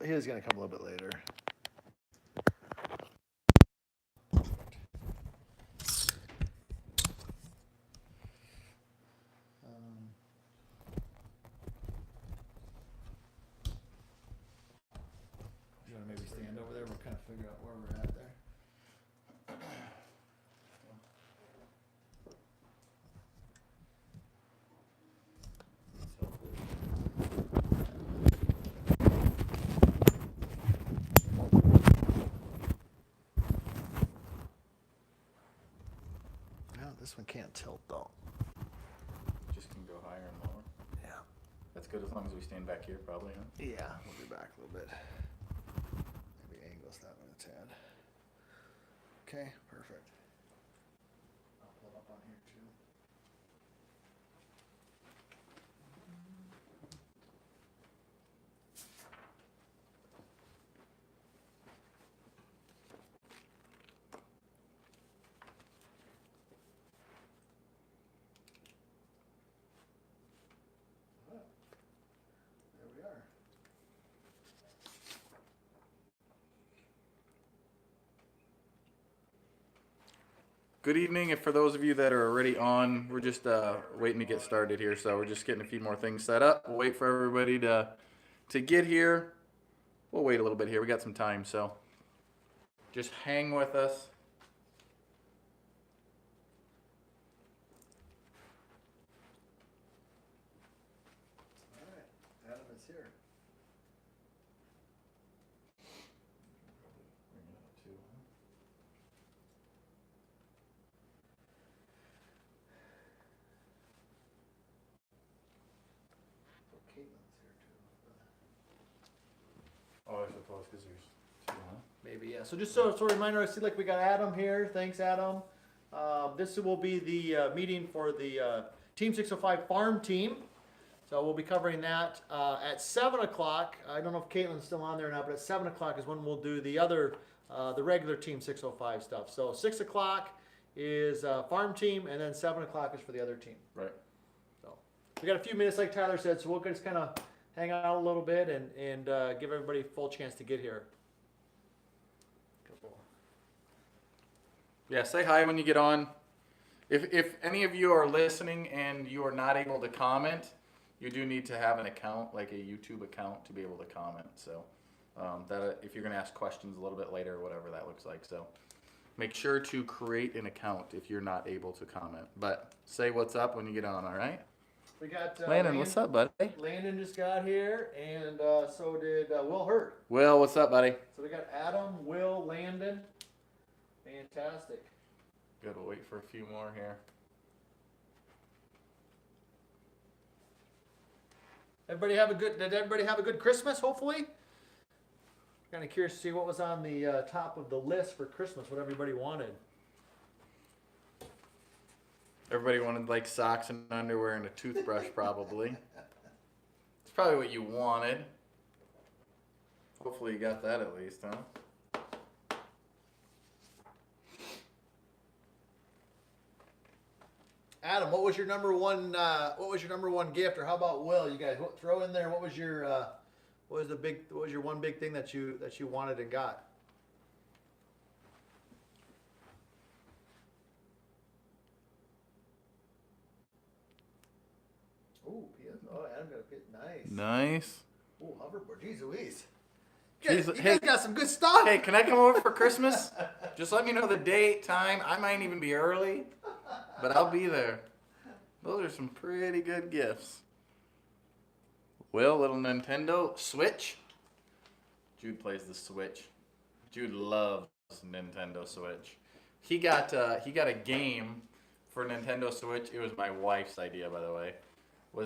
he was gonna come a little bit later. Um, you want to maybe stand over there? We'll kind of figure out where we're at there. No, this one can't tilt though. Just can go higher and lower. Yeah. That's good as long as we stand back here, probably. Huh? Yeah, we'll be back a little bit. Maybe angles that one a tad. Okay, perfect. I'll pull it up on here too. There we are. Good evening. And for those of you that are already on, we're just waiting to get started here. So we're just getting a few more things set up. We'll wait for everybody to get here. We'll wait a little bit here. We got some time, so just hang with us. All right, Adam is here. Oh, Caitlin's here too. Oh, I suppose because there's two, huh? Maybe, yeah. So just so a reminder, I see like we got Adam here. Thanks, Adam. This will be the meeting for the Team 605 farm team. So we'll be covering that at 7 o'clock. I don't know if Caitlin's still on there or not, but at 7 o'clock is when we'll do the other, the regular Team 605 stuff. So 6 o'clock is farm team, and then 7 o'clock is for the other team. Right. So we got a few minutes, like Tyler said, so we'll just kind of hang out a little bit and give everybody a full chance to get here. Yeah, say hi when you get on. If any of you are listening and you are not able to comment, you do need to have an account, like a YouTube account, to be able to comment. So that if you're going to ask questions a little bit later, whatever that looks like. So make sure to create an account if you're not able to comment. But say what's up when you get on, all right? We got Landon, what's up, buddy? Landon just got here, and so did Will Hurt. Will, what's up, buddy? So we got Adam, Will, Landon. Fantastic. Good, we'll wait for a few more here. Did everybody have a good Christmas, hopefully? Kind of curious to see what was on the top of the list for Christmas, what everybody wanted. Everybody wanted like socks and underwear and a toothbrush, probably. It's probably what you wanted. Hopefully you got that at least, huh? Adam, what was your number one? What was your number one gift, or how about Will? You guys throw in there. What was your? What was your one big thing that you wanted and got? Ooh, oh, Adam got a pit. Nice. Nice. Ooh, hoverboard. Jeez Louise. Jeez, You hey- guys got some good stuff. Hey, can I come over for Christmas? Just let me know the date, time. I might even be early, but I'll be there. Those are some pretty good gifts. Will, little Nintendo Switch. Jude plays the Switch. Jude loves Nintendo Switch. He got a game for Nintendo Switch. It was my wife's idea, by the way. I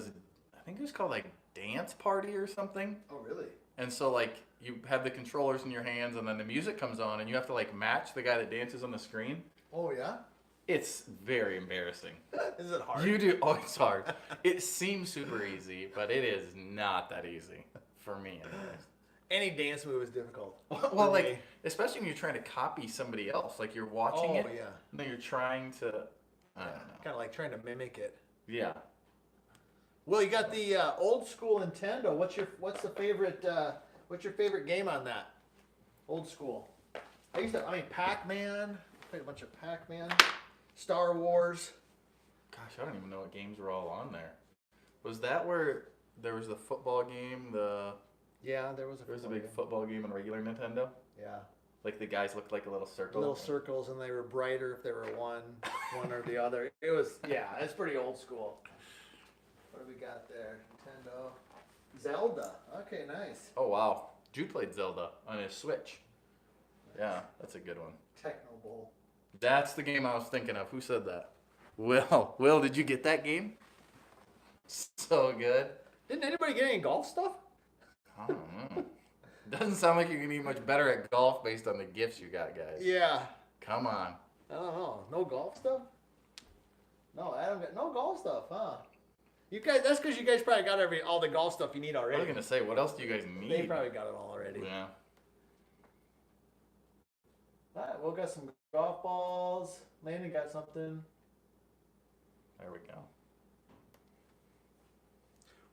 think it was called like Dance Party or something. Oh, really? And so like you have the controllers in your hands, and then the music comes on, and you have to like match the guy that dances on the screen. Oh, yeah? It's very embarrassing. Is it hard? You do. Oh, it's hard. It seems super easy, but it is not that easy for me, anyways. Any dance move is difficult. Well, like especially when you're trying to copy somebody else, like you're watching it, yeah. and then you're trying to. I don't know. Kind of like trying to mimic it. Yeah. Well, you got the old school Nintendo. What's the favorite What's your favorite game on that? Old school. I mean, Pac-Man. Played a bunch of Pac-Man. Star Wars. Gosh, I don't even know what games were all on there. Was that where there was the football game? Yeah, there was a big football game on regular Nintendo. Yeah. Like the guys looked like a little circle. Little circles, and they were brighter if they were one or the other. It was, yeah, it's pretty old school. What do we got there? Nintendo. Zelda. Okay, nice. Oh wow, Jude played Zelda on his Switch. Yeah, that's a good one. Techno Bowl. That's the game I was thinking of. Who said that? Will, did you get that game? So good. Didn't anybody get any golf stuff? I don't know. Doesn't sound like you're gonna be much better at golf based on the gifts you got, guys. Yeah. Come on. I don't know. No golf stuff? No, Adam got no golf stuff, huh? You guys, that's because you guys probably got all the golf stuff you need I already. was gonna say, what else do you guys need? They probably got it all already. Yeah. All right, we'll got some golf balls. Landon got something. There we go.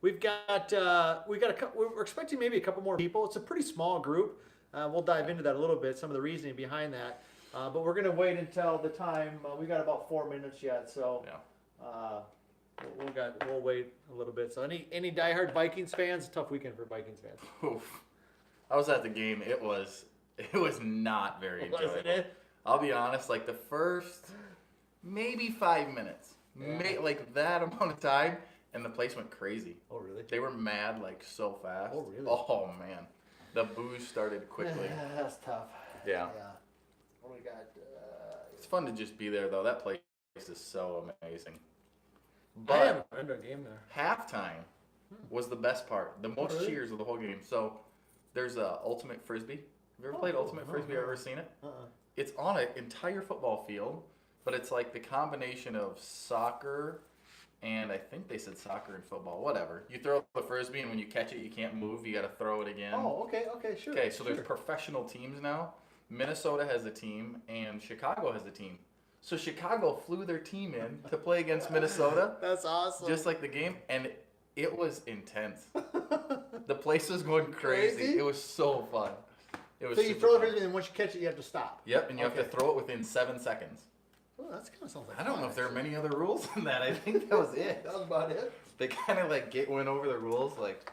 We're expecting maybe a couple more people. It's a pretty small group. We'll dive into that a little bit, some of the reasoning behind that. But we're gonna wait until the time. We got about 4 minutes yet, so Yeah. we'll wait a little bit. So any diehard Vikings fans? Tough weekend for Vikings fans. Oof. I was at the game. It was not very enjoyable. Wasn't it? I'll be honest. Like the first maybe 5 minutes, Yeah. like that amount of time, and the place went crazy. Oh really? They were mad like so fast. Oh, really? Oh man, the booze started quickly. That's tough. Yeah. Yeah. What do we got? It's fun to just be there though. That place is so amazing. I But haven't been to a game there. halftime was the best part. The most really? cheers of the whole game. So there's Ultimate Frisbee. Have you ever played cool. Ultimate No, Frisbee? no. Ever seen it? Uh-uh. It's on an entire football field, but it's like the combination of soccer and I think they said soccer and football. Whatever. You throw the frisbee and when you catch it, you can't move. You got to throw it again. Oh, okay, sure. Okay, so sure. there's professional teams now. Minnesota has a team and Chicago has a team. So Chicago flew their team in to play against Minnesota, That's awesome. just like the game, and it was intense. The place was going crazy. Crazy? It was so fun. It was so you super throw the fun. frisbee, and once you catch it, you have to stop. Yep, and you have to Okay. throw it within 7 seconds. Oh, that's kind of sounds like I don't fun, know if there are actually. many other rules than that. I think that was it. That was about it. They kind of like went over the rules, like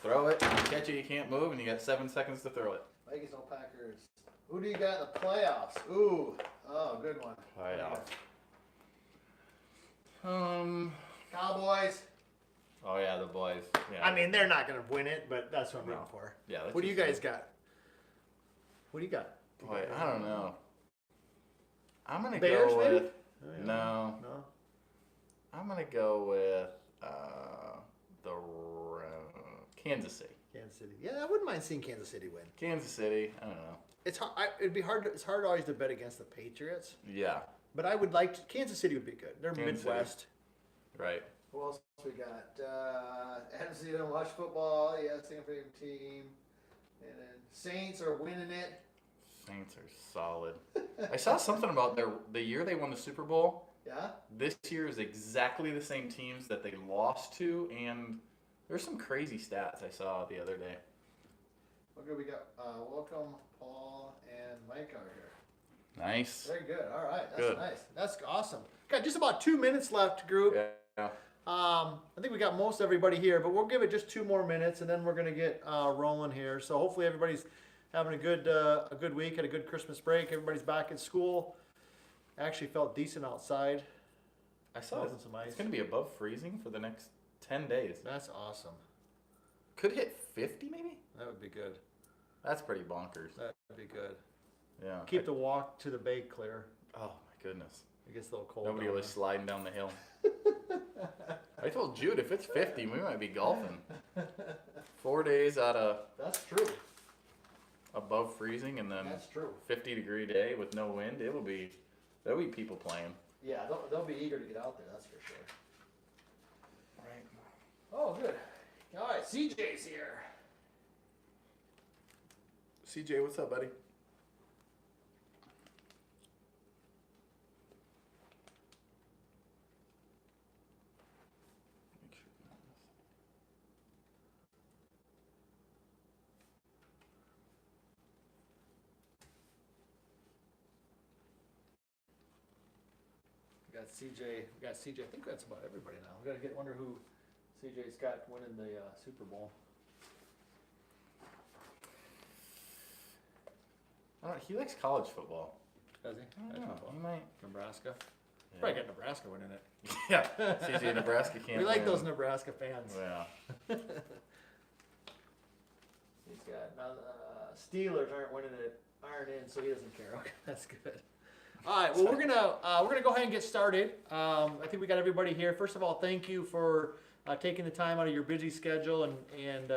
throw it, you catch it, you can't move, and you got 7 seconds to throw it. Vikings no Packers. Who do you got in the playoffs? Ooh, oh, good one. Cowboys. Oh yeah, the boys. Yeah. I mean, they're not going to win it, but that's what I'm rooting for. Yeah. That's What do you just- guys got? What do you got? Boy, I don't know. I'm gonna Bears, go maybe? with no. No. I'm gonna go with Kansas City. Kansas City. Yeah, I wouldn't mind seeing Kansas City win. Kansas City. I don't know. It's hard. It'd be hard. It's hard always to bet against the Patriots, Yeah. but I would like to, Kansas City would be good. They're Kansas City. Midwest. Right. Who else we got? NFC don't watch football. Yeah, Stanford team. And then Saints are winning it. Saints are solid. I saw something about the year they won the Super Bowl. Yeah. This year is exactly the same teams that they lost to, and there's some crazy stats I saw the other day. What good we got? Welcome, Paul and Mike are here. Nice. Very good. All right. That's Good. nice. That's awesome. Got just about 2 minutes left, group. Yeah. I think we got most everybody here, but we'll give it just 2 more minutes, and then we're gonna get rolling here. So hopefully everybody's having a good week, had a good Christmas break. Everybody's back at school. Actually felt decent outside. I saw Wasn't some ice. it's going to be above freezing for the next 10 days. That's awesome. Could hit 50 maybe? That would be good. That's pretty bonkers. That would be good. Yeah. Keep the walk to the bay clear. Oh my goodness. It gets a little cold. Nobody down was sliding down the hill. I told Jude if it's 50, we might be golfing. 4 days out of there. That's true. above freezing and then That's true. 50-degree day with no wind. There'll be people playing. Yeah, they'll be eager to get out there. That's for sure. Right. Oh, good. All right, CJ's here. CJ, what's up, buddy? got CJ. We got CJ. I think that's about everybody now. We got to wonder who CJ's got winning the Super Bowl. He likes college football. Does he? I That's don't know. football. He might. Nebraska. Yeah. Probably got Nebraska winning it. Yeah. CJ, Nebraska can't. We like win. those Nebraska fans. Yeah. He's got now. Steelers aren't winning it, aren't in, so he doesn't care. Okay, that's good. All right. Well, we're gonna go ahead and get started. I think we got everybody here. First of all, thank you for taking the time out of your busy schedule and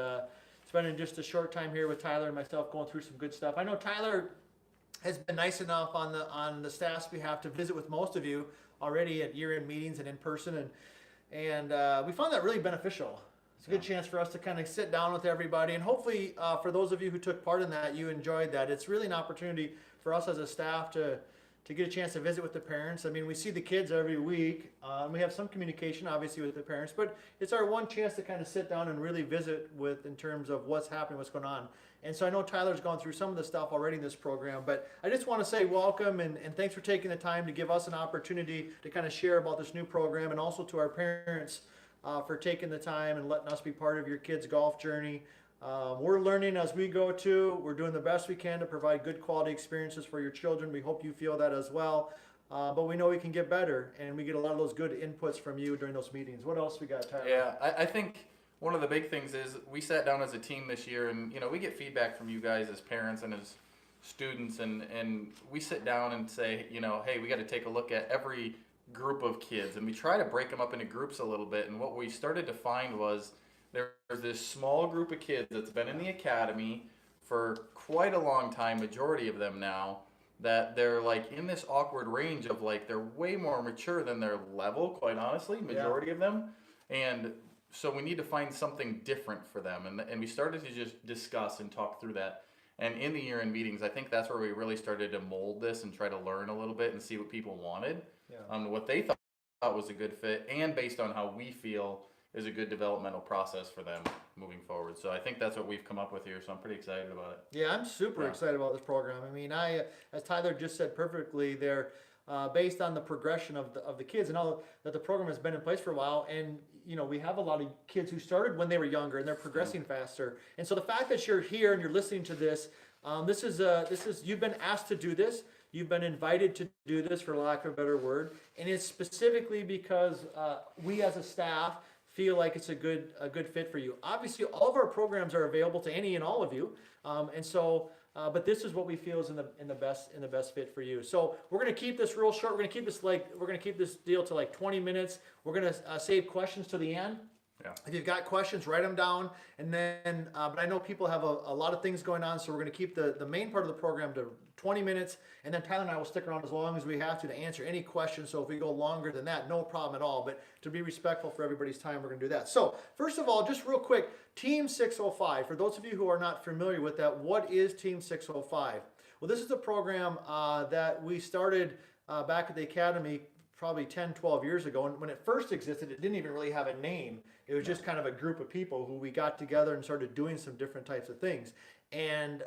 spending just a short time here with Tyler and myself going through some good stuff. I know Tyler has been nice enough on the staff's behalf to visit with most of you already at year-end meetings and in person, and we found that really beneficial. It's a good chance for us to kind of sit down with everybody, and hopefully for those of you who took part in that, you enjoyed that. It's really an opportunity for us as a staff to get a chance to visit with the parents. I mean, we see the kids every week, and we have some communication obviously with the parents, but it's our one chance to kind of sit down and really visit with in terms of what's happening, what's going on. And so I know Tyler's gone through some of the stuff already in this program, but I just want to say welcome and thanks for taking the time to give us an opportunity to kind of share about this new program, and also to our parents for taking the time and letting us be part of your kids' golf journey. We're learning as we go too. We're doing the best we can to provide good quality experiences for your children. We hope you feel that as well. But we know we can get better, and we get a lot of those good inputs from you during those meetings. What else we got, Tyler? Yeah, I think one of the big things is we sat down as a team this year, and we get feedback from you guys as parents and as students, and we sit down and say, hey, we got to take a look at every group of kids, and we try to break them up into groups a little bit. And what we started to find was there's this small group of kids that's been in the academy for quite a long time, majority of them now, that they're like in this awkward range of like they're way more mature than their level, quite honestly, majority of them. And so we need to find something different for them, and we started to just discuss and talk through that. And in the year-end meetings, I think that's where we really started to mold this and try to learn a little bit and see what people wanted, what they thought was a good fit, and based on how we feel is a good developmental process for them moving forward. So I think that's what we've come up with here, so I'm pretty excited about it. Yeah, I'm super excited about this program. I mean, as Tyler just said perfectly, they're based on the progression of the kids and all that the program has been in place for a while. And, we have a lot of kids who started when they were younger and they're progressing faster. And so the fact that you're here and you're listening to this, this is you've been asked to do this. You've been invited to do this, for lack of a better word. And it's specifically because we as a staff feel like it's a good fit for you. Obviously, all of our programs are available to any and all of you, but this is what we feel is in the best fit for you. So we're gonna keep this real short. We're gonna keep this deal to like 20 minutes. We're gonna save questions to the end. Yeah. If you've got questions, write them down, and then. But I know people have a lot of things going on, so we're gonna keep the main part of the program to 20 minutes, and then Tyler and I will stick around as long as we have to answer any questions. So if we go longer than that, no problem at all. But to be respectful for everybody's time, we're going to do that. So first of all, just real quick, Team 605. For those of you who are not familiar with that, what is Team 605? Well, this is a program that we started back at the Academy probably 10, 12 years ago. And when it first existed, it didn't even really have a name. It was just kind of a group of people who we got together and started doing some different types of things. And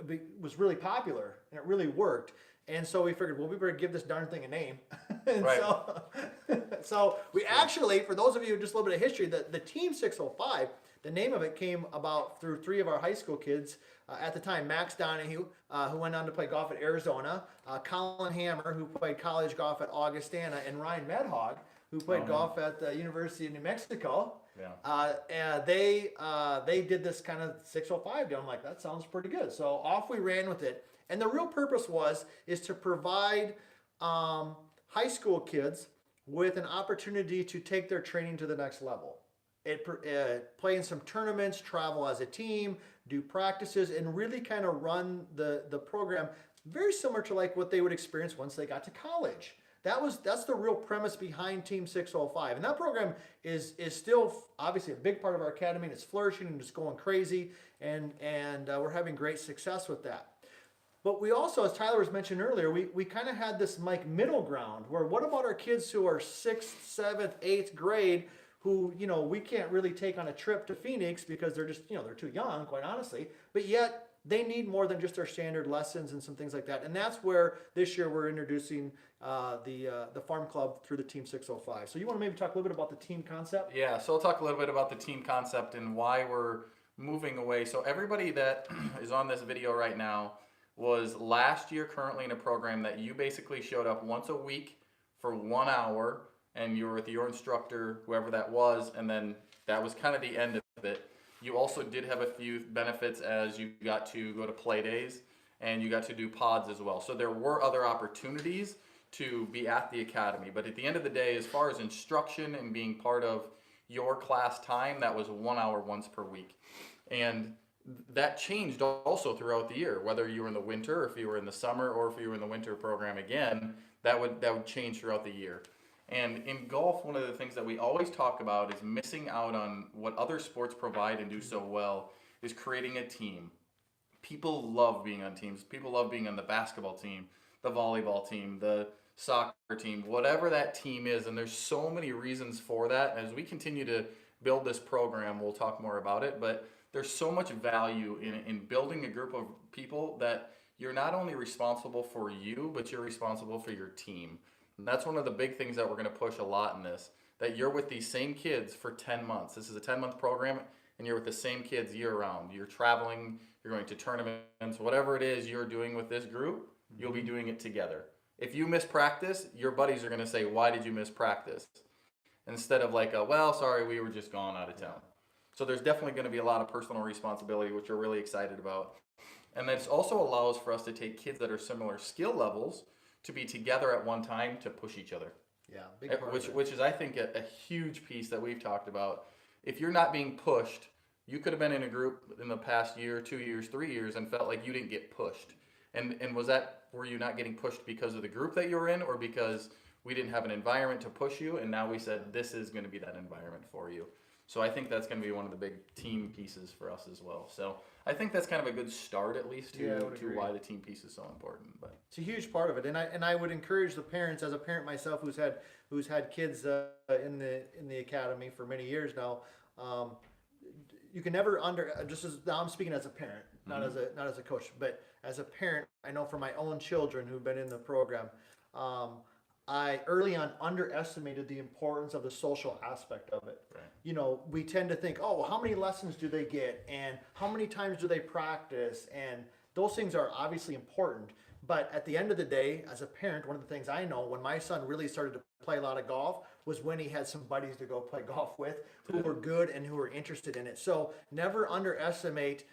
it was really popular, and it really worked. And so we figured, well, we better give this darn thing a name. And right. so we actually, for those of you just a little bit of history, the Team 605, the name of it came about through three of our high school kids at the time. Max Donahue, who went on to play golf at Arizona, Colin Hammer, who played college golf at Augustana, and Ryan Medhog, who played golf at the University of New Mexico. Yeah. And they did this kind of 605 deal. I'm like, that sounds pretty good. So off we ran with it. And the real purpose is to provide high school kids with an opportunity to take their training to the next level. Play in some tournaments, travel as a team, do practices, and really kind of run the program very similar to like what they would experience once they got to college. That's the real premise behind Team 605. And that program is still obviously a big part of our academy, and it's flourishing and it's going crazy, and we're having great success with that. But we also, as Tyler was mentioned earlier, we kind of had this like middle ground where what about our kids who are 6th, 7th, 8th grade who, we can't really take on a trip to Phoenix because they're just, they're too young, quite honestly, but yet they need more than just our standard lessons and some things like that. And that's where this year we're introducing the farm club through the Team 605. So you want to maybe talk a little bit about the team concept? Yeah, so I'll talk a little bit about the team concept and why we're moving away. So everybody that is on this video right now was last year currently in a program that you basically showed up once a week for 1 hour and you were with your instructor, whoever that was, and then that was kind of the end of it. You also did have a few benefits as you got to go to play days and you got to do pods as well. So there were other opportunities to be at the academy. But at the end of the day, as far as instruction and being part of your class time, that was 1 hour once per week. And that changed also throughout the year, whether you were in the winter, or if you were in the summer, or if you were in the winter program again, that would change throughout the year. And in golf, one of the things that we always talk about is missing out on what other sports provide and do so well is creating a team. People love being on teams. People love being on the basketball team, the volleyball team, the soccer team, whatever that team is. And there's so many reasons for that. As we continue to build this program, we'll talk more about it, but there's so much value in building a group of people that you're not only responsible for you, but you're responsible for your team. And that's one of the big things that we're going to push a lot in this, that you're with these same kids for 10 months. This is a 10-month program, and you're with the same kids year-round. You're traveling, you're going to tournaments, whatever it is you're doing with this group, you'll be doing it together. If you miss practice, your buddies are going to say, why did you miss practice? Instead of like, well, sorry, we were just gone out of town. So there's definitely going to be a lot of personal responsibility, which we're really excited about. And this also allows for us to take kids that are similar skill levels to be together at one time to push each other. Yeah, big part of it. Which is, I think, a huge piece that we've talked about. If you're not being pushed, you could have been in a group in the past year, 2 years, 3 years, and felt like you didn't get pushed. And were you not getting pushed because of the group that you were in, or because we didn't have an environment to push you, and now we said this is going to be that environment for you? So I think that's going to be one of the big team pieces for us as well. So I think that's kind of a good start, at least, to why the team piece is so important. But it's a huge part of it, and I would encourage the parents, as a parent myself, who's had kids in the academy for many years now. You can never now I'm speaking as a parent, not as a coach, but as a parent, I know for my own children who've been in the program. I early on underestimated the importance of the social aspect of it. Right. You know, we tend to think, oh, well, how many lessons do they get, and how many times do they practice, and those things are obviously important. But at the end of the day, as a parent, one of the things I know when my son really started to play a lot of golf was when he had some buddies to go play golf with who were good and who were interested in it. So never underestimate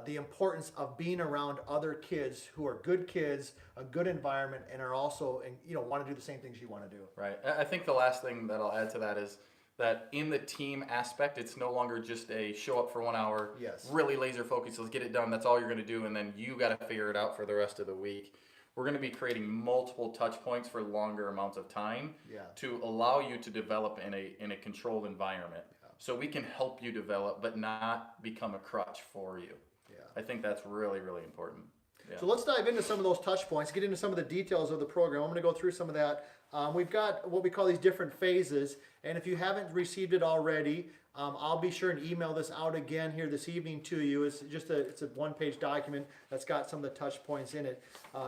the importance of being around other kids who are good kids, a good environment, and are also, want to do the same things you want to do. Right. I think the last thing that I'll add to that is that in the team aspect, it's no longer just a show up for 1 hour, Yes. really laser focused, let's get it done, that's all you're going to do, and then you got to figure it out for the rest of the week. We're going to be creating multiple touch points for longer amounts of time to allow you to develop in a controlled environment. Yeah. So we can help you develop, but not become a crutch for you. Yeah. I think that's really, really important. Yeah. So let's dive into some of those touch points, get into some of the details of the program. I'm going to go through some of that. We've got what we call these different phases, and if you haven't received it already, I'll be sure and email this out again here this evening to you. It's a one-page document that's got some of the touch points in it,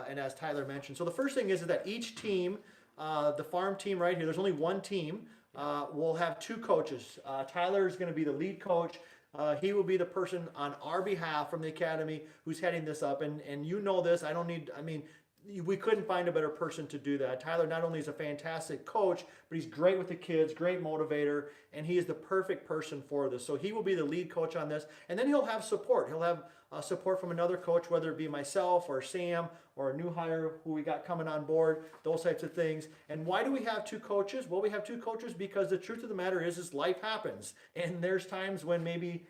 and as Tyler mentioned. So the first thing is that each team, the farm team right here, there's only one team, will have two coaches. Tyler is going to be the lead coach. He will be the person on our behalf from the academy who's heading this up, and you know this. We couldn't find a better person to do that. Tyler not only is a fantastic coach, but he's great with the kids, great motivator, and he is the perfect person for this. So he will be the lead coach on this, and then he'll have support. He'll have support from another coach, whether it be myself or Sam or a new hire who we got coming on board, those types of things. And why do we have two coaches? Well, we have two coaches because the truth of the matter is life happens, and there's times when maybe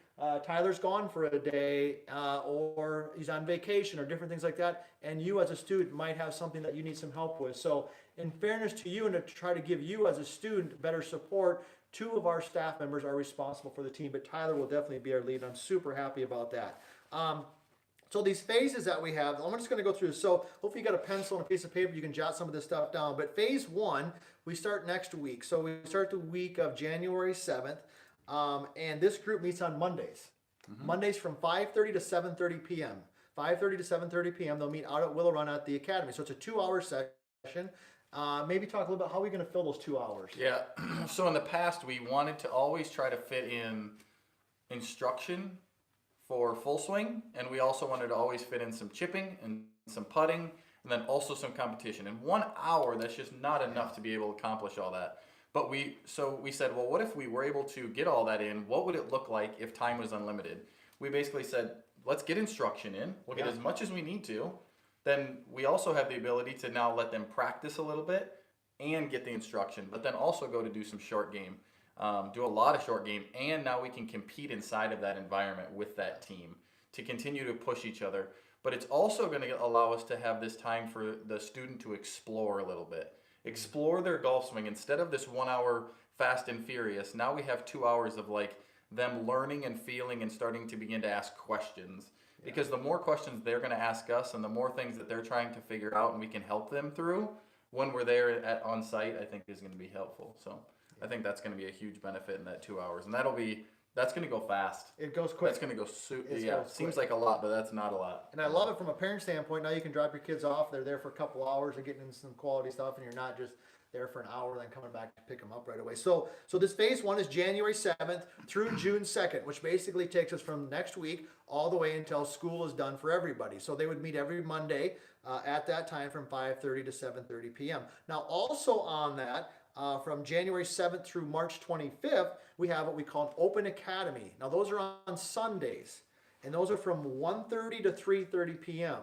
Tyler's gone for a day or he's on vacation or different things like that, and you as a student might have something that you need some help with. So in fairness to you and to try to give you as a student better support, two of our staff members are responsible for the team, but Tyler will definitely be our lead. I'm super happy about that. So these phases that we have, I'm just going to go through. So hopefully you got a pencil and a piece of paper. You can jot some of this stuff down. But phase one, we start next week. So we start the week of January 7th. And this group meets on Mondays. Mm-hmm. Mondays from 5:30 to 7:30 p.m. 5:30 to 7:30 p.m. They'll meet out at Willow Run at the Academy. So it's a 2-hour session. Maybe talk a little bit how are we going to fill those 2 hours? Yeah. So in the past, we wanted to always try to fit in instruction for full swing, and we also wanted to always fit in some chipping and some putting, and then also some competition. In 1 hour, that's just not enough to be able to accomplish all that. But we said, well, what if we were able to get all that in? What would it look like if time was unlimited? We basically said, let's get instruction in. We'll get as much as we need to. Then we also have the ability to now let them practice a little bit and get the instruction, but then also go to do some short game, do a lot of short game, and now we can compete inside of that environment with that team to continue to push each other. But it's also going to allow us to have this time for the student to explore a little bit, explore their golf swing. Instead of this 1 hour fast and furious, now we have 2 hours of like them learning and feeling and starting to begin to ask questions. Because the more questions they're going to ask us and the more things that they're trying to figure out and we can help them through when we're there on site, I think is going to be helpful. So I think that's going to be a huge benefit in that 2 hours. And that's going to go fast. It goes quick. That's going to go Goes seems quick. like a lot, but that's not a lot. And I love it from a parent standpoint. Now you can drop your kids off. They're there for a couple hours and getting into some quality stuff, and you're not just there for an hour, then coming back to pick them up right away. So this phase 1 is January 7th through June 2nd, which basically takes us from next week all the way until school is done for everybody. So they would meet every Monday at that time from 5:30 to 7:30 p.m. Now also on that, from January 7th through March 25th, we have what we call an Open Academy. Now those are on Sundays, and those are from 1:30 to 3:30 p.m.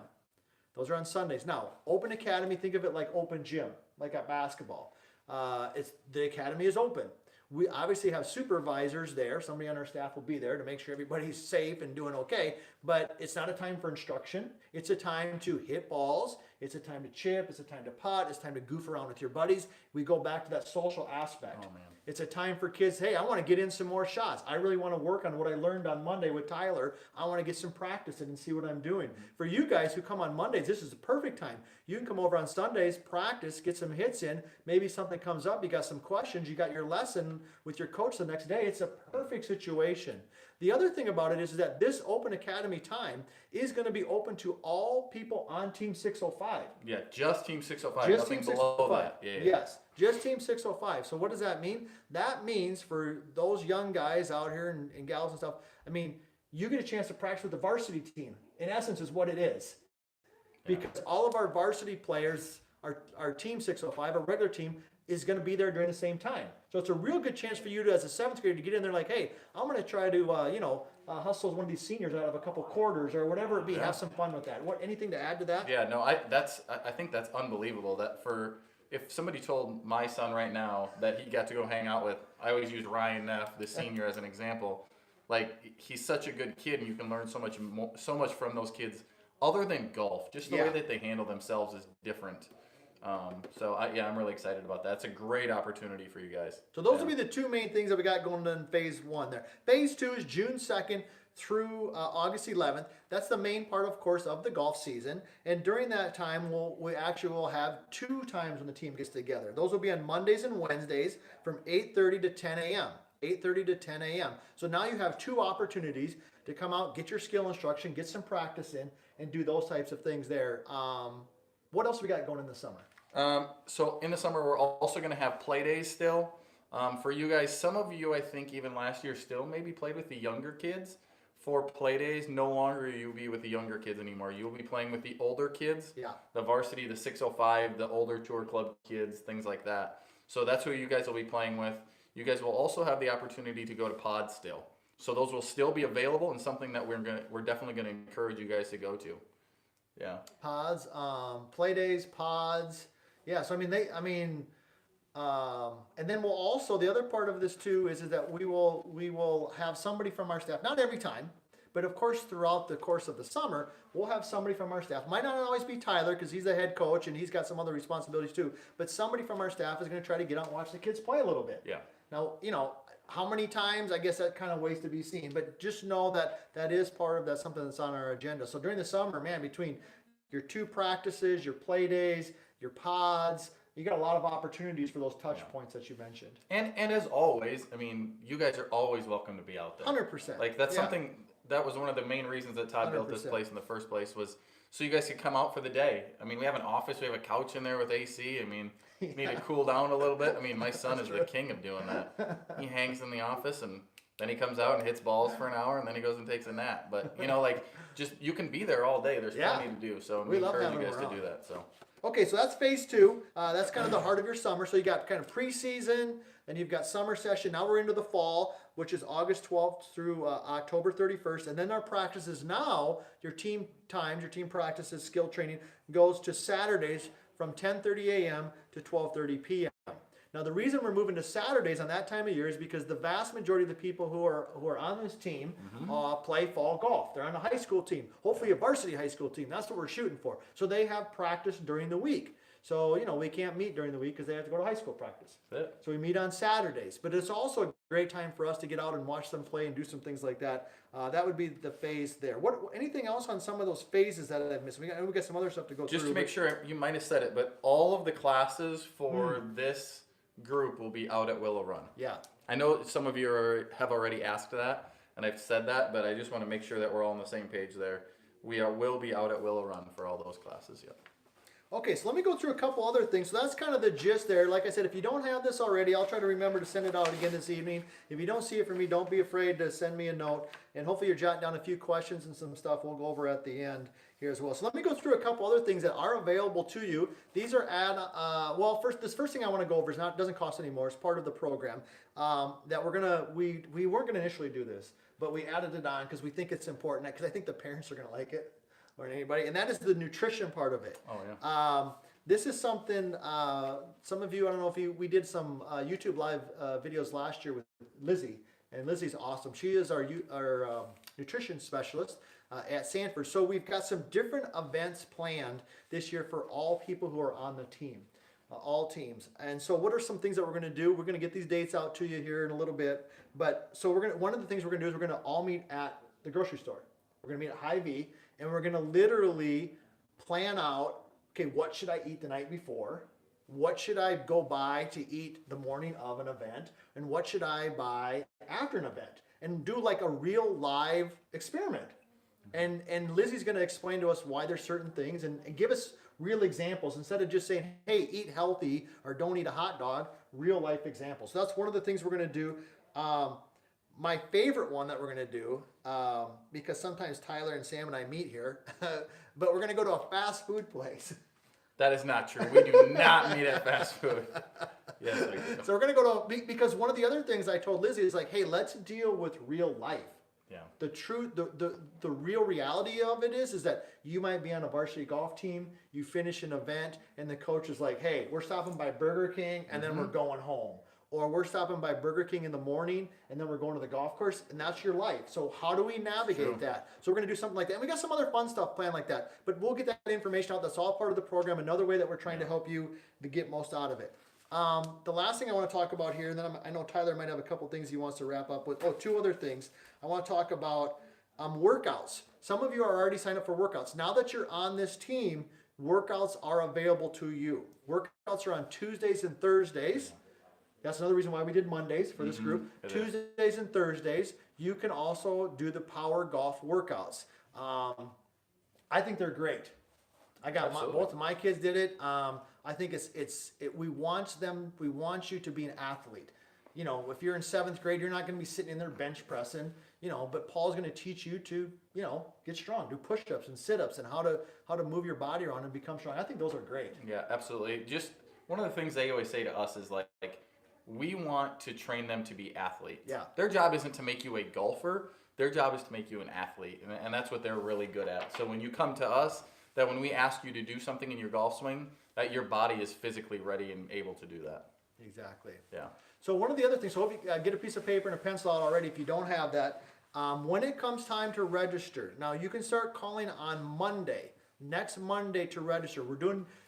Those are on Sundays. Now, Open Academy, think of it like open gym, like at basketball. The academy is open. We obviously have supervisors there. Somebody on our staff will be there to make sure everybody's safe and doing okay. But it's not a time for instruction. It's a time to hit balls. It's a time to chip. It's a time to putt. It's time to goof around with your buddies. We go back to that social aspect. Oh, man. It's a time for kids, hey, I want to get in some more shots. I really want to work on what I learned on Monday with Tyler. I want to get some practice in and see what I'm doing. For you guys who come on Mondays, this is the perfect time. You can come over on Sundays, practice, get some hits in. Maybe something comes up, you got some questions, you got your lesson with your coach the next day. It's a perfect situation. The other thing about it is that this Open Academy time is going to be open to all people on Team 605. Yeah, just Team 605, Just nothing Team below 605. that. Yeah. Yes, just Team 605. So what does that mean? That means for those young guys out here and gals and stuff, I mean, you get a chance to practice with the varsity team. In essence, is what it is. Because all of our varsity players, our Team 605, our regular team, is going to be there during the same time. So it's a real good chance for you to, as a 7th grader, to get in there like, hey, I'm going to try to, hustle one of these seniors out of a couple quarters or whatever it be. Have some fun with that. Anything to add to that? Yeah, no, I think that's unbelievable. If somebody told my son right now that he got to go hang out with, I always use Ryan Neff, the senior, as an example. Like, he's such a good kid, and you can learn so much from those kids. Other than golf, just the way that they handle themselves is different. I'm really excited about that. It's a great opportunity for you guys. So those will be the two main things that we got going on in phase 1 there. Phase 2 is June 2nd through August 11th. That's the main part, of course, of the golf season. And during that time, we actually will have 2 times when the team gets together. Those will be on Mondays and Wednesdays from 8:30 to 10 a.m. 8:30 to 10 a.m. So now you have 2 opportunities to come out, get your skill instruction, get some practice in, and do those types of things there. What else we got going in the summer? So in the summer, we're also going to have play days still. For you guys, some of you, I think even last year still maybe played with the younger kids for play days. No longer you'll be with the younger kids anymore. You'll be playing with the older kids. Yeah. The varsity, the 605, the older tour club kids, things like that. So that's who you guys will be playing with. You guys will also have the opportunity to go to pods still. So those will still be available and something that we're definitely going to encourage you guys to go to. Yeah. Pods, play days, pods. Yeah, so and then we'll also, the other part of this too is that we will have somebody from our staff, not every time, but of course throughout the course of the summer, we'll have somebody from our staff. Might not always be Tyler because he's the head coach and he's got some other responsibilities too, but somebody from our staff is going to try to get out and watch the kids play a little bit. Yeah. Now, how many times, I guess that kind of waits to be seen, but just know that is part of that, something that's on our agenda. So during the summer, man, between your 2 practices, your play days, your pods, you got a lot of opportunities for those touch points that you mentioned. And as always, I mean, you guys are always welcome to be out there. 100%. Like that's something that was one of the main reasons that Todd built this 100%. place in the first place, was so you guys could come out for the day. I mean, we have an office, we have a couch in there with AC. I mean, you need to cool down a little bit. I mean, my son is the king of doing that. He hangs in the office and then he comes out and hits balls for an hour and then he goes and takes a nap. But, you know, like, just, you can be there all day. There's Yeah. plenty to do. So We we love encourage you having guys him to do around. that. So. Okay, so that's phase two. That's kind of the heart of your summer. So you got kind of preseason, then you've got summer session. Now we're into the fall, which is August 12th through October 31st. And then our practices now, your team times, your team practices, skill training, goes to Saturdays from 10:30 a.m. to 12:30 p.m. Now the reason we're moving to Saturdays on that time of year is because the vast majority of the people who are on this team play fall golf. They're on a high school team, hopefully a varsity high school team. That's what we're shooting for. So they have practice during the week. So you know we can't meet during the week because they have to go to high school practice. That's it. So we meet on Saturdays. But it's also a great time for us to get out and watch them play and do some things like that. That would be the phase there. What anything else on some of those phases that I've missed? We got some other stuff to go Just through. to make sure, you might have said it, but all of the classes for this group will be out at Willow Run. Yeah. I know some of you have already asked that, and I've said that, but I just want to make sure that we're all on the same page there. Will be out at Willow Run for all those classes. Yep. Okay, so let me go through a couple other things. So that's kind of the gist there. Like I said, if you don't have this already, I'll try to remember to send it out again this evening. If you don't see it from me, don't be afraid to send me a note. And hopefully you're jotting down a few questions and some stuff we'll go over at the end here as well. So let me go through a couple other things that are available to you. These are this first thing I want to go over doesn't cost any more. It's part of the program that we weren't gonna initially do this, but we added it on because we think it's important. Because I think the parents are gonna like it. Or anybody, and that is the nutrition part of it. Oh, yeah. This is something some of you, I don't know if we did some YouTube live videos last year with Lizzie, and Lizzie's awesome. She is our nutrition specialist at Sanford. So we've got some different events planned this year for all people who are on the team, all teams. And so what are some things that we're going to do? We're going to get these dates out to you here in a little bit. But so one of the things we're going to do is we're going to all meet at the grocery store. We're going to meet at Hy-Vee. And we're going to literally plan out, okay, what should I eat the night before? What should I go buy to eat the morning of an event? And what should I buy after an event? And do like a real live experiment. And Lizzie's going to explain to us why there's certain things and give us real examples instead of just saying, hey, eat healthy or don't eat a hot dog, real life examples. So that's one of the things we're going to do. My favorite one that we're going to do, because sometimes Tyler and Sam and I meet here, but we're going to go to a fast food place. That is not true. We do not meet at fast food. Yes, I do. So we're going to go to, because one of the other things I told Lizzie is like, hey, let's deal with real life. Yeah. The truth, the real reality of it is that you might be on a varsity golf team, you finish an event, and the coach is like, hey, we're stopping by Burger King, and then we're going home. Or we're stopping by Burger King in the morning, and then we're going to the golf course, and that's your life. So how do we navigate that? So we're going to do something like that. And we got some other fun stuff planned like that. But we'll get that information out. That's all part of the program. Another way that we're trying to help you to get most out of it. The last thing I want to talk about here, and then I know Tyler might have a couple things he wants to wrap up with. Oh, two other things. I want to talk about workouts. Some of you are already signed up for workouts. Now that you're on this team, workouts are available to you. Workouts are on Tuesdays and Thursdays. That's another reason why we did Mondays for this group. Tuesdays and Thursdays. You can also do the power golf workouts. I think they're great. I got both of my kids did it. I think we want you to be an athlete. You know, if you're in 7th grade, you're not going to be sitting in there bench pressing, you know, but Paul's going to teach you to, you know, get strong, do push-ups and sit-ups and how to move your body around and become strong. I think those are great. Yeah, absolutely. Just one of the things they always say to us is like we want to train them to be athletes. Yeah. Their job isn't to make you a golfer. Their job is to make you an athlete, and that's what they're really good at. So when you come to us, that when we ask you to do something in your golf swing, that your body is physically ready and able to do that. Exactly. Yeah. So one of the other things, so hope you get a piece of paper and a pencil out already if you don't have that. When it comes time to register, now you can start calling on Monday, next Monday to register.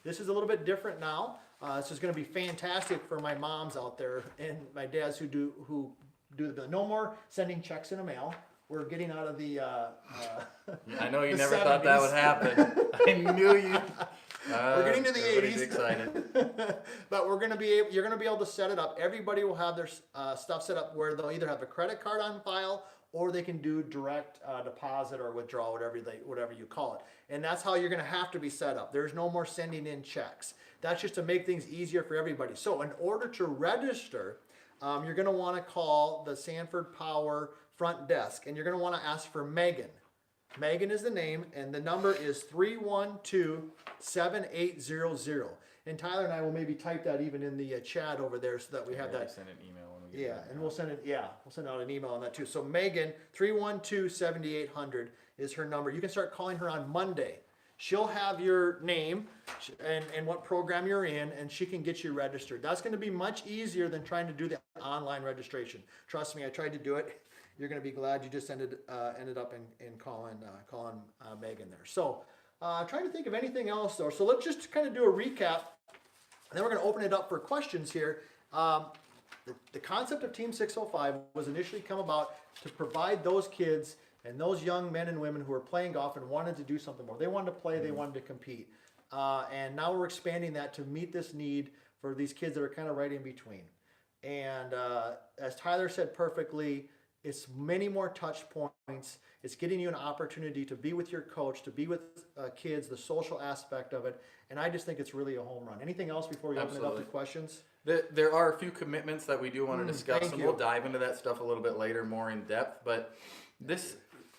This is a little bit different now. This is going to be fantastic for my moms out there and my dads who do the no more sending checks in the mail. We're getting out of the. I know you the never thought that 70s. would happen. I knew you. We're getting to the everybody's 80s. excited. But you're going to be able to set it up. Everybody will have their stuff set up where they'll either have a credit card on file or they can do direct deposit or withdrawal, whatever you call it. And that's how you're going to have to be set up. There's no more sending in checks. That's just to make things easier for everybody. So in order to register, you're going to want to call the Sanford Power front desk, and you're going to want to ask for Megan. Megan is the name, and the number is 312-7800. And Tyler and I will maybe type that even in the chat over there so that we have that. Send an email when we get Yeah, done. and we'll send out an email on that too. So Megan, 312-7800 is her number. You can start calling her on Monday. She'll have your name and what program you're in, and she can get you registered. That's going to be much easier than trying to do the online registration. Trust me, I tried to do it. You're going to be glad you just ended up in calling Megan there. So trying to think of anything else though. So let's just kind of do a recap, and then we're going to open it up for questions here. The concept of Team 605 was initially come about to provide those kids and those young men and women who are playing golf and wanted to do something more. They wanted to play, they wanted to compete. And now we're expanding that to meet this need for these kids that are kind of right in between. And as Tyler said perfectly, it's many more touch points. It's getting you an opportunity to be with your coach, to be with kids, the social aspect of it. And I just think it's really a home run. Anything else before we open it up to questions? There are a few commitments that we do want to discuss, thank and you. we'll dive into that stuff a little bit later, more in depth. But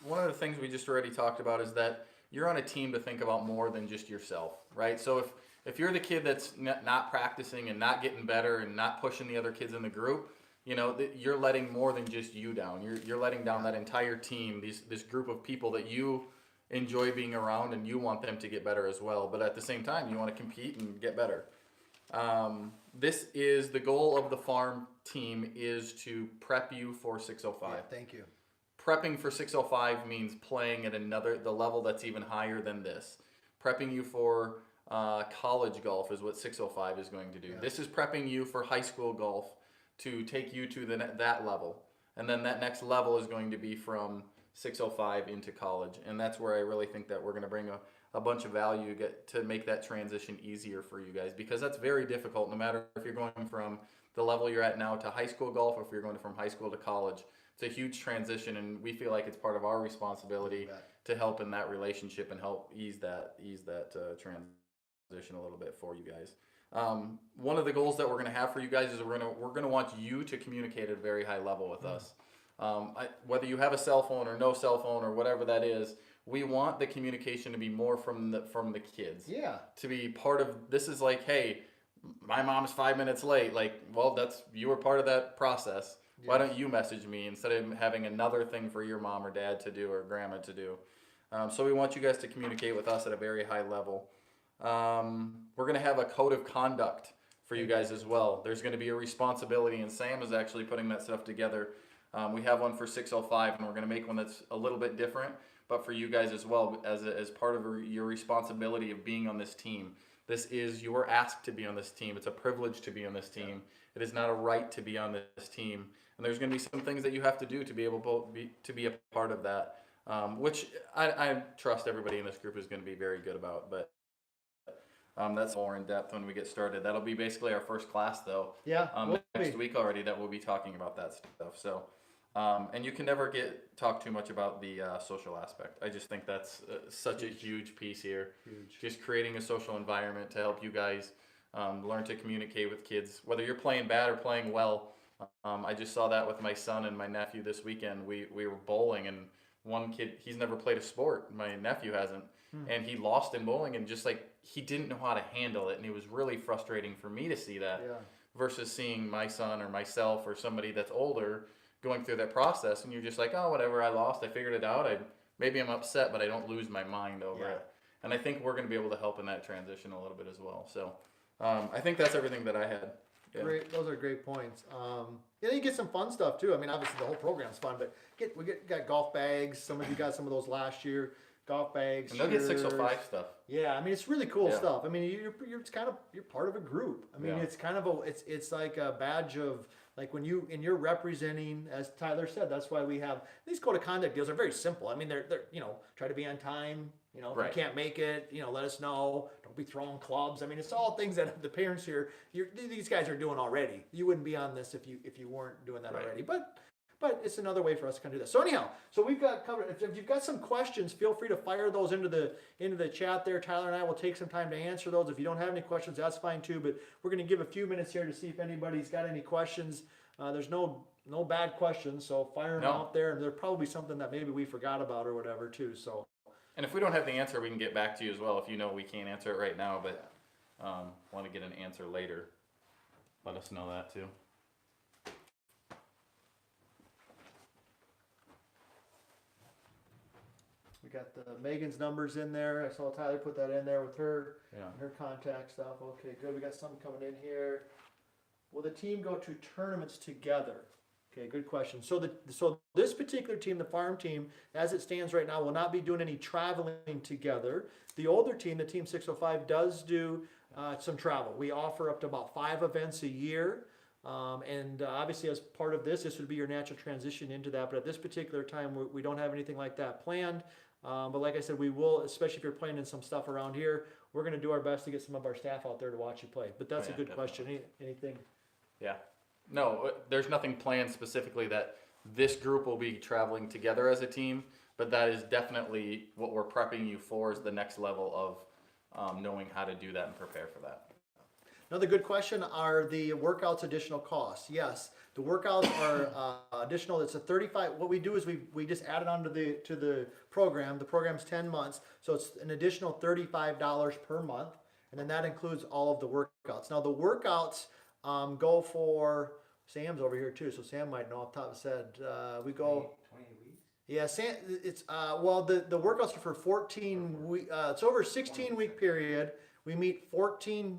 one of the things we just already talked about is that you're on a team to think about more than just yourself, right? So if you're the kid that's not practicing and not getting better and not pushing the other kids in the group, you're letting more than just you down. You're letting down that entire team, this group of people that you enjoy being around, and you want them to get better as well. But at the same time, you want to compete and get better. This is the goal of the farm team, is to prep you for 605. Yeah, thank you. Prepping for 605 means playing at the level that's even higher than this. Prepping you for college golf is what 605 is going to do. Yeah. This is prepping you for high school golf to take you to that level. And then that next level is going to be from 605 into college. And that's where I really think that we're going to bring a bunch of value to make that transition easier for you guys, because that's very difficult no matter if you're going from the level you're at now to high school golf, or if you're going from high school to college. It's a huge transition, and we feel like it's part of our responsibility to help in that relationship and help ease that transition a little bit for you guys. One of the goals that we're going to have for you guys is we're going to want you to communicate at a very high level with us. Whether you have a cell phone or no cell phone or whatever that is, we want the communication to be more from the kids. Yeah. To be part of this is like, hey, my mom's 5 minutes late. Like, well, you were part of that process. Yeah. Why don't you message me instead of having another thing for your mom or dad to do or grandma to do? So we want you guys to communicate with us at a very high level. We're going to have a code of conduct for you guys as well. There's going to be a responsibility, and Sam is actually putting that stuff together. We have one for 605, and we're going to make one that's a little bit different, but for you guys as well, as part of your responsibility of being on this team. You are asked to be on this team. It's a privilege to be on this team. It is not a right to be on this team. And there's going to be some things that you have to do to be able to be a part of that, which I trust everybody in this group is going to be very good about. But that's more in depth when we get started. That'll be basically our first class, though. Yeah. Next week already that we'll be talking about that stuff. So, and you can never talk too much about the social aspect. I just think that's such a huge piece here. Huge. Just creating a social environment to help you guys learn to communicate with kids, whether you're playing bad or playing well. I just saw that with my son and my nephew this weekend. We were bowling, and one kid, he's never played a sport. My nephew hasn't. And he lost in bowling, and just like he didn't know how to handle it, and it was really frustrating for me to see that versus seeing my son or myself or somebody that's older going through that process, and you're just like, oh, whatever, I lost, I figured it out. Maybe I'm upset, but I don't lose my mind over it. And I think we're going to be able to help in that transition a little bit as well. So I think that's everything that I had. Yeah. Great, those are great points. You get some fun stuff too. I mean, obviously the whole program's fun, but we got golf bags. Some of you got some of those last year. Golf bags. And they'll get 605 stuff. Yeah, I mean it's really cool stuff. I mean you're part of a group. I mean it's kind of it's like a badge of, like when you're representing, as Tyler said, that's why we have these code of conduct deals are very simple. I mean they're try to be on time. If you can't make it, let us know. Don't be throwing clubs. I mean, it's all things that the parents here, these guys are doing already. You wouldn't be on this if you weren't doing that already. But But it's another way for us to kind of do that. So anyhow, so we've got covered. If you've got some questions, feel free to fire those into the chat there. Tyler and I will take some time to answer those. If you don't have any questions, that's fine too. But we're going to give a few minutes here to see if anybody's got any questions. There's no bad questions, so fire them out there. And there's probably something that maybe we forgot about or whatever too. So. And if we don't have the answer, we can get back to you as well. If you know we can't answer it right now, but want to get an answer later, let us know that too. We got the Megan's numbers in there. I saw Tyler put that in there with her Yeah. her contact stuff. Okay, good. We got some coming in here. Will the team go to tournaments together? Okay, good question. So this particular team, the farm team, as it stands right now, will not be doing any traveling together. The older team, the Team 605, does do some travel. We offer up to about 5 events a year. And obviously, as part of this would be your natural transition into that. But at this particular time, we don't have anything like that planned. But like I said, we will, especially if you're playing in some stuff around here, we're going to do our best to get some of our staff out there to watch you play. But that's a good question. Anything? Yeah. No, there's nothing planned specifically that this group will be traveling together as a team, but that is definitely what we're prepping you for is the next level of knowing how to do that and prepare for that. Another good question, are the workouts additional costs? Yes, the workouts are additional. It's a 35, what we do is we just add it onto the program. The program's 10 months, so it's an additional $35 per month, and then that includes all of the workouts. Now the workouts go for, Sam's over here too, so Sam might know off the top of his head. We go 28 weeks. Yeah, Sam, it's well the workouts are for 14 week. It's over a 16-week period. We meet 14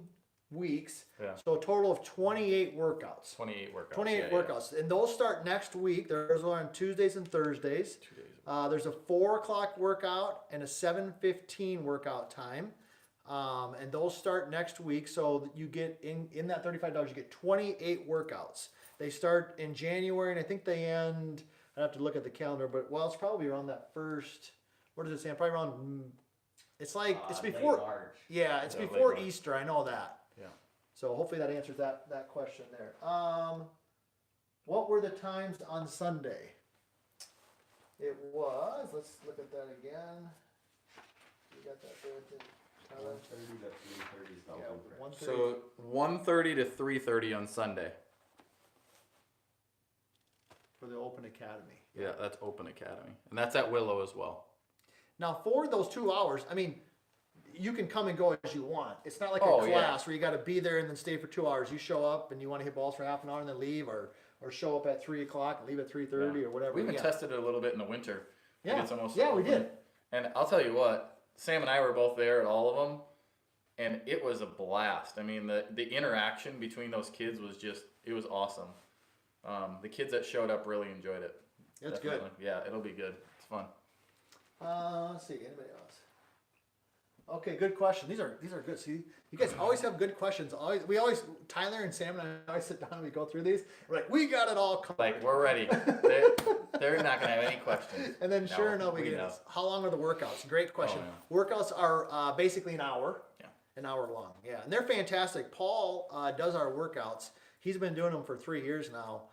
weeks, Yeah. so a total of 28 workouts. 28 workouts. 28 yeah, workouts, and those start next week. There's one on Tuesdays and Thursdays. 2 days. There's a 4 o'clock workout and a 7:15 workout time, and those start next week. So you get in that $35, you get 28 workouts. They start in January, and I think they end. I have to look at the calendar, but well, it's probably around that first. What does it say? Probably around. It's like it's before. Late March. Yeah, it's Yeah, late before March. Easter. I know that. Yeah. So hopefully that answers that question there. What were the times on Sunday? It was. Let's look at that again. You got that there, Tyler? 1:30 to 3:30 is the Yeah, open prep. 1:30. So 1:30 to 3:30 on Sunday. For the Open Academy. Yeah, that's Open Academy, and that's at Willow as well. Now for those 2 hours, I mean, you can come and go as you want. It's not like Oh, a yeah. class where you got to be there and then stay for 2 hours. You show up and you want to hit balls for half an hour and then leave, or show up at 3 o'clock and leave at 3:30 or whatever. We even Yeah. tested it a little bit in the winter. Yeah. It's almost Yeah, we open. did. And I'll tell you what, Sam and I were both there at all of them, and it was a blast. I mean, the interaction between those kids was it was awesome. The kids that showed up really enjoyed it. It's Definitely. Yeah, it'll be good. It's fun. Let's see. Anybody else? Okay, good question. These are good. See, you guys always have good questions. Tyler and Sam and I always sit down and we go through these. We're like, we got it all covered. Like, we're ready. They're not going to have any questions. And then sure No, enough, we we get know. this. How long are the workouts? Great question. Oh, Workouts are basically an hour. Yeah. An hour long. Yeah, and they're fantastic. Paul does our workouts. He's been doing them for 3 years now,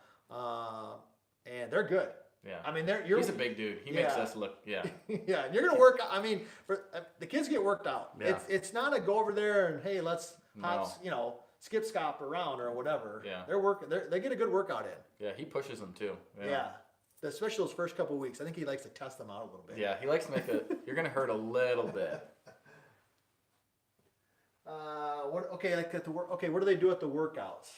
and they're good. Yeah. I mean, He's a big dude. He makes Yeah. us look, yeah. Yeah, and you're gonna work. I mean, the kids get worked out. Yeah. It's not a go over there and hey, let's No. skip scop around or whatever. Yeah. They're working. They get a good workout in. Yeah, he pushes them too. Yeah. Especially those first couple weeks. I think he likes to test them out a little bit. Yeah, he likes to make you're going to hurt a little bit. Okay, like at the work. Okay, what do they do at the workouts?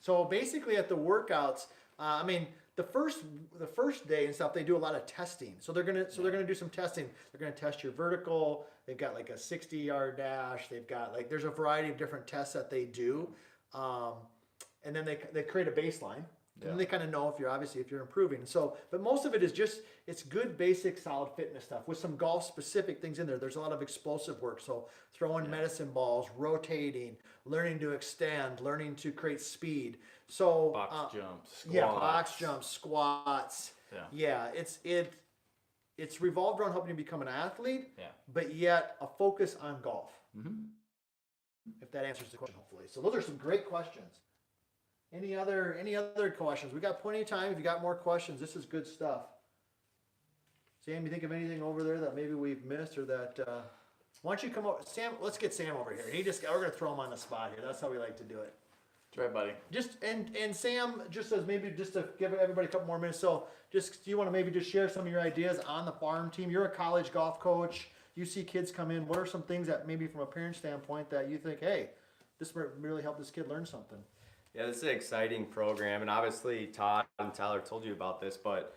So basically, at the workouts, I mean, the first day and stuff, they do a lot of testing. So they're gonna do some testing. They're gonna test your vertical. They've got like a 60-yard dash. They've got there's a variety of different tests that they do, and then they create a baseline. And then they kind of know if you're improving. So, but most of it is just, it's good, basic, solid fitness stuff with some golf specific things in there. There's a lot of explosive work. So throwing medicine balls, rotating, learning to extend, learning to create speed. So, Box jumps, squats. yeah, box jumps, squats. Yeah. Yeah. It's revolved around helping you become an athlete, Yeah. but yet a focus on golf. Mm-hmm. If that answers the question, hopefully. So those are some great questions. Any other questions? We got plenty of time. If you got more questions, this is good stuff. Sam, you think of anything over there that maybe we've missed or that, why don't you come over, Sam, let's get Sam over here. We're gonna throw him on the spot here. That's how we like to do it. That's right, buddy. And Sam, just to give everybody a couple more minutes, so do you wanna maybe just share some of your ideas on the farm team? You're a college golf coach. You see kids come in. What are some things that maybe from a parent standpoint that you think, hey, this might really help this kid learn something? Yeah, this is an exciting program, and obviously Todd and Tyler told you about this, but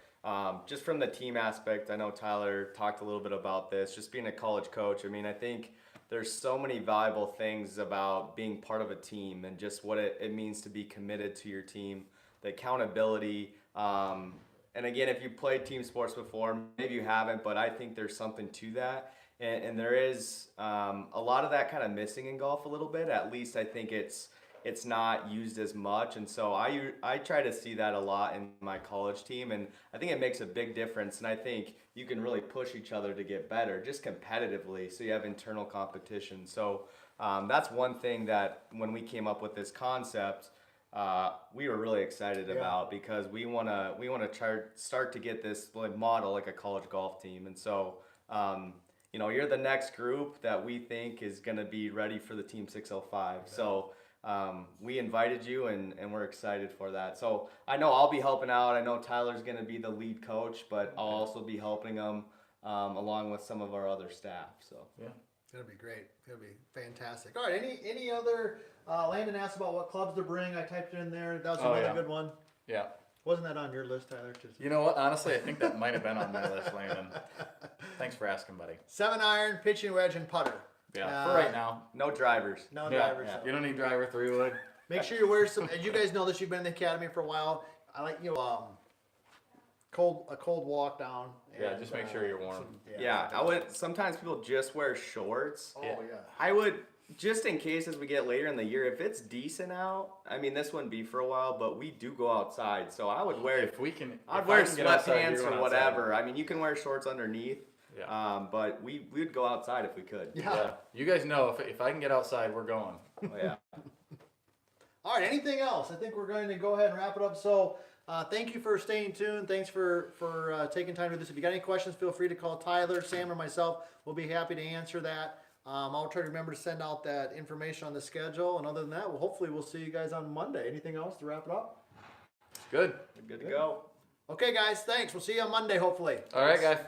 just from the team aspect, I know Tyler talked a little bit about this, just being a college coach. I mean, I think there's so many valuable things about being part of a team and just what it means to be committed to your team, the accountability. And again, if you played team sports before, maybe you haven't, but I think there's something to that. And there is a lot of that kind of missing in golf a little bit. At least I think it's not used as much, and so I try to see that a lot in my college team, and I think it makes a big difference. And I think you can really push each other to get better, just competitively. So you have internal competition. So that's one thing that when we came up with this concept, we were really excited about, because we wanna start to get this model like a college golf team, and so. You're the next group that we think is going to be ready for the Team 605. So we invited you, and we're excited for that. So I know I'll be helping out. I know Tyler's going to be the lead coach, but I'll also be helping him along with some of our other staff. So Yeah. It'll be great. It'll be fantastic. All right. Any other? Landon asked about what clubs to bring. I typed it in there. That was another good one. Yeah. Wasn't that on your list, Tyler? You know what? Honestly, I think that might have been on my list, Landon. Thanks for asking, buddy. 7-iron, pitching wedge, and putter. Yeah, for right now. no drivers. No drivers. Yeah. You don't need driver 3-wood. Make sure you wear some. And you guys know this. You've been in the academy for a while. I like a cold walk down. Yeah, just make sure you're warm. Yeah, I would. Sometimes people just wear shorts. Oh yeah. I would, just in case as we get later in the year, if it's decent out. I mean, this wouldn't be for a while, but we do go outside, so I would wear. I'd wear sweatpants or whatever. I mean, you can wear shorts underneath. Yeah. But we would go outside if we could. Yeah. You guys know if I can get outside, we're going. Oh, yeah. All right. Anything else? I think we're going to go ahead and wrap it up. So. Thank you for staying tuned. Thanks for taking time to do this. If you got any questions, feel free to call Tyler, Sam, or myself. We'll be happy to answer that. I'll try to remember to send out that information on the schedule. And other than that, hopefully we'll see you guys on Monday. Anything else to wrap it up? Good. Good to go. Okay, guys. Thanks. We'll see you on Monday, hopefully. All right, guys.